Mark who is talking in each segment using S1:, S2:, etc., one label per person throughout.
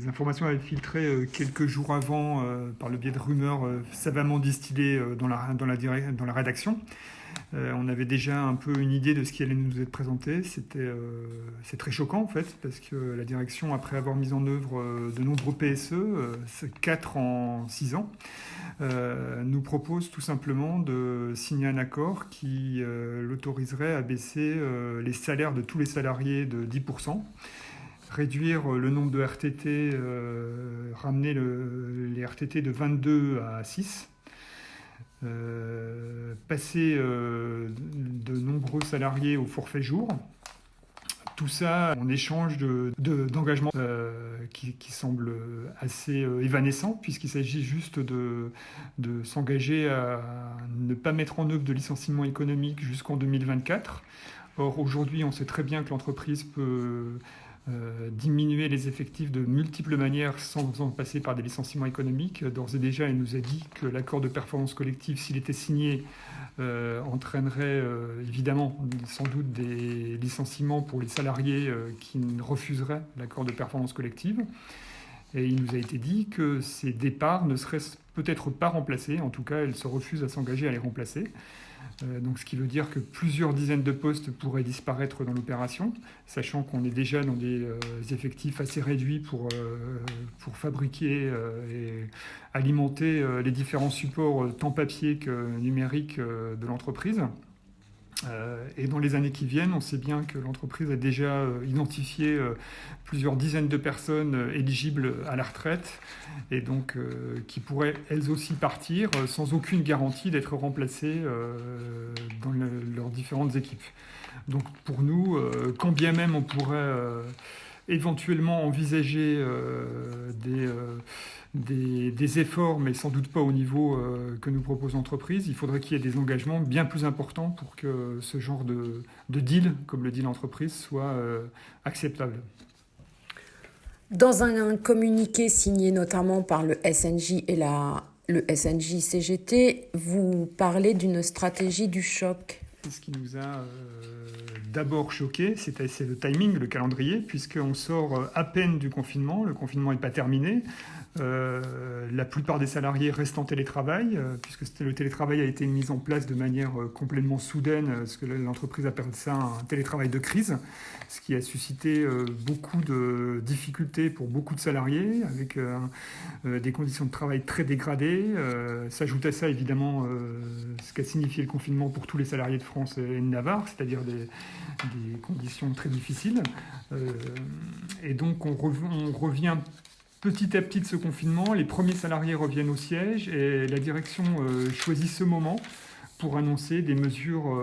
S1: Ces informations avaient filtré quelques jours avant par le biais de rumeurs savamment distillées dans la rédaction. On avait déjà un peu une idée de ce qui allait nous être présenté. C'est très choquant en fait, parce que la direction, après avoir mis en œuvre de nombreux PSE, 4 en 6 ans, nous propose tout simplement de signer un accord qui l'autoriserait à baisser les salaires de tous les salariés de 10%, réduire le nombre de RTT, ramener les RTT de 22 à 6, passer de nombreux salariés au forfait jour. Tout ça en échange d'engagements qui semblent assez évanescents, puisqu'il s'agit juste de s'engager à ne pas mettre en œuvre de licenciement économique jusqu'en 2024. Or, aujourd'hui, on sait très bien que l'entreprise peut diminuer les effectifs de multiples manières sans en passer par des licenciements économiques. D'ores et déjà, il nous a dit que l'accord de performance collective, s'il était signé, entraînerait évidemment sans doute des licenciements pour les salariés qui refuseraient l'accord de performance collective. Et il nous a été dit que ces départs ne seraient peut-être pas remplacés. En tout cas, elle se refuse à s'engager à les remplacer. Donc, ce qui veut dire que plusieurs dizaines de postes pourraient disparaître dans l'opération, sachant qu'on est déjà dans des effectifs assez réduits pour fabriquer et alimenter les différents supports tant papier que numériques de l'entreprise. Et dans les années qui viennent, on sait bien que l'entreprise a déjà identifié plusieurs dizaines de personnes éligibles à la retraite et donc qui pourraient elles aussi partir sans aucune garantie d'être remplacées dans leurs différentes équipes. Donc pour nous, quand bien même on pourrait éventuellement envisager des efforts, mais sans doute pas au niveau que nous propose l'entreprise, il faudrait qu'il y ait des engagements bien plus importants pour que ce genre de deal, comme le dit l'entreprise, soit acceptable.
S2: Dans un communiqué signé notamment par le SNJ et le SNJ CGT, vous parlez d'une stratégie du choc.
S1: Ce qui nous a d'abord choqué, c'est le timing, le calendrier, puisqu'on sort à peine du confinement. Le confinement n'est pas terminé. La plupart des salariés restent en télétravail, puisque le télétravail a été mis en place de manière complètement soudaine, ce que l'entreprise appelle ça un télétravail de crise, ce qui a suscité beaucoup de difficultés pour beaucoup de salariés, avec des conditions de travail très dégradées. S'ajoute à ça évidemment ce qu'a signifié le confinement pour tous les salariés de France et de Navarre, c'est-à-dire des conditions très difficiles. Et donc on revient petit à petit de ce confinement, les premiers salariés reviennent au siège et la direction choisit ce moment pour annoncer des mesures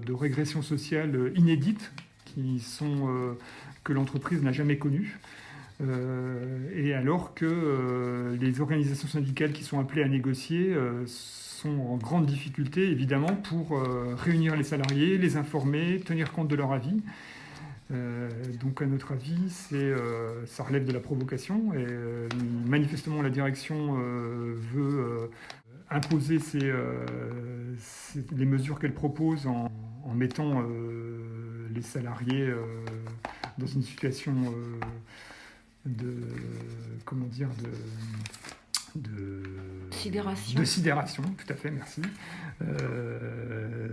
S1: de régression sociale inédites que l'entreprise n'a jamais connues. Et alors que les organisations syndicales qui sont appelées à négocier sont en grande difficulté, évidemment, pour réunir les salariés, les informer, tenir compte de leur avis. Donc à notre avis, ça relève de la provocation et manifestement la direction veut imposer les mesures qu'elle propose en mettant les salariés dans une situation de sidération, tout à fait, merci.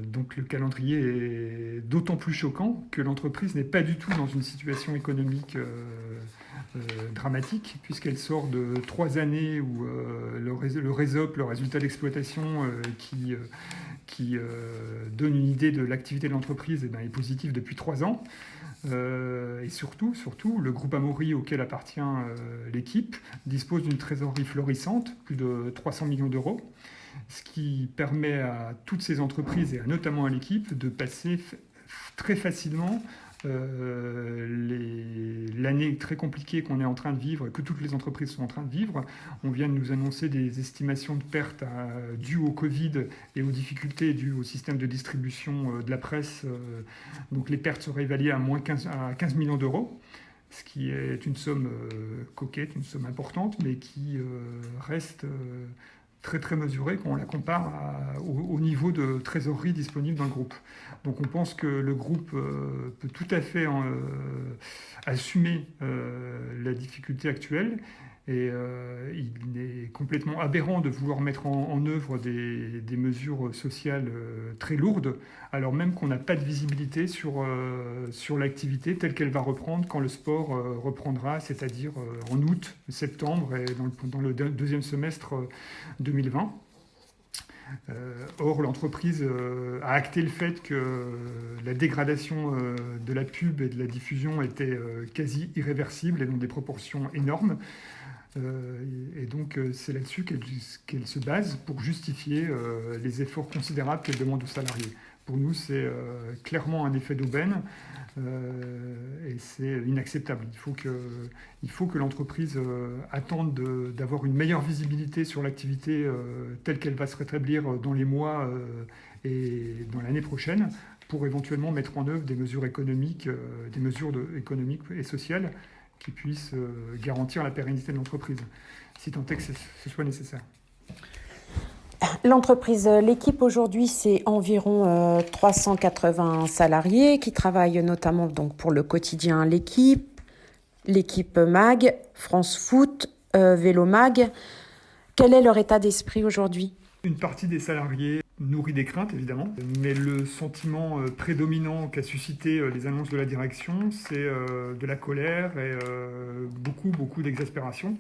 S1: Donc le calendrier est d'autant plus choquant que l'entreprise n'est pas du tout dans une situation économique dramatique, puisqu'elle sort de 3 années où le RESOP, le résultat d'exploitation, qui donne une idée de l'activité de l'entreprise, est positif depuis 3 ans. Et surtout, le groupe Amaury auquel appartient l'équipe dispose d'une trésorerie florissante, plus de 300 millions d'euros, ce qui permet à toutes ces entreprises, et notamment à l'équipe, de passer très facilement l'année très compliquée qu'on est en train de vivre, que toutes les entreprises sont en train de vivre. On vient de nous annoncer des estimations de pertes dues au Covid et aux difficultés dues au système de distribution de la presse. Donc les pertes seraient évaluées à 15 millions d'euros, ce qui est une somme coquette, une somme importante, mais qui reste très très mesurée quand on la compare au niveau de trésorerie disponible dans le groupe. Donc on pense que le groupe peut tout à fait assumer la difficulté actuelle. Et il est complètement aberrant de vouloir mettre en œuvre des mesures sociales très lourdes, alors même qu'on n'a pas de visibilité sur l'activité telle qu'elle va reprendre quand le sport reprendra, c'est-à-dire en août, septembre et dans le deuxième semestre 2020. Or, l'entreprise a acté le fait que la dégradation de la pub et de la diffusion était quasi irréversible et dans des proportions énormes. Et donc, c'est là-dessus qu'elle se base pour justifier les efforts considérables qu'elle demande aux salariés. Pour nous, c'est clairement un effet d'aubaine et c'est inacceptable. Il faut que l'entreprise attende d'avoir une meilleure visibilité sur l'activité telle qu'elle va se rétablir dans les mois et dans l'année prochaine pour éventuellement mettre en œuvre des mesures économiques, économiques et sociales qui puissent garantir la pérennité de l'entreprise, si tant est que ce soit nécessaire.
S2: L'entreprise, l'équipe aujourd'hui, c'est environ 380 salariés qui travaillent notamment donc, pour le quotidien l'équipe MAG, France Foot, Vélo Mag. Quel est leur état d'esprit aujourd'hui ?
S1: Une partie des salariés nourrit des craintes, évidemment, mais le sentiment prédominant qu'a suscité les annonces de la direction, c'est de la colère et beaucoup d'exaspération.